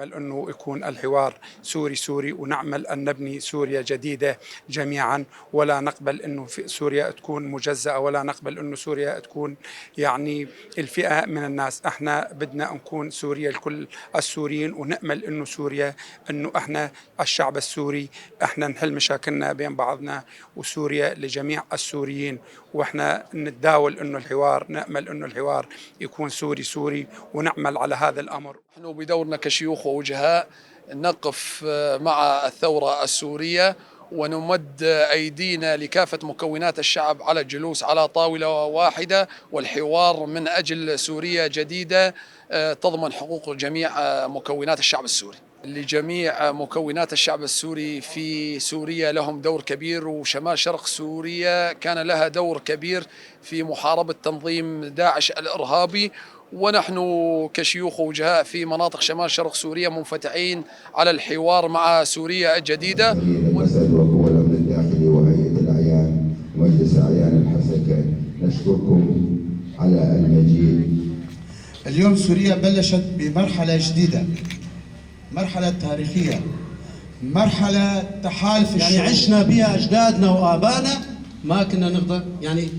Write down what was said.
نأمل أنه يكون الحوار سوري ونعمل أن نبني سوريا جديدة جميعا، ولا نقبل أنه في سوريا تكون مجزأة، ولا نقبل أنه سوريا تكون يعني الفئة من الناس. احنا بدنا نكون سوريا لكل السوريين، ونأمل أنه سوريا أنه احنا الشعب السوري احنا نحل مشاكلنا بين بعضنا، وسوريا لجميع السوريين. واحنا نتداول أنه الحوار، نأمل أنه الحوار يكون سوري ونعمل على هذا الأمر. نحن بدورنا كشيوخ ووجهاء نقف مع الثورة السورية ونمد أيدينا لكافة مكونات الشعب على الجلوس على طاولة واحدة والحوار من أجل سوريا جديدة تضمن حقوق جميع مكونات الشعب السوري. لجميع مكونات الشعب السوري في سوريا لهم دور كبير، وشمال شرق سوريا كان لها دور كبير في محاربة تنظيم داعش الإرهابي، ونحن كشيوخ ووجهاء في مناطق شمال شرق سوريا منفتحين على الحوار مع سوريا الجديدة. المسألة وهو الأمن الداخلي وهيئة الأعيان ومجلس أعيان الحسكة، نشكركم على المجيء. اليوم سوريا بلشت بمرحلة جديدة، مرحلة تاريخية، مرحلة تحالف يعني عشنا بها أجدادنا وآبائنا، ما كنا نقدر يعني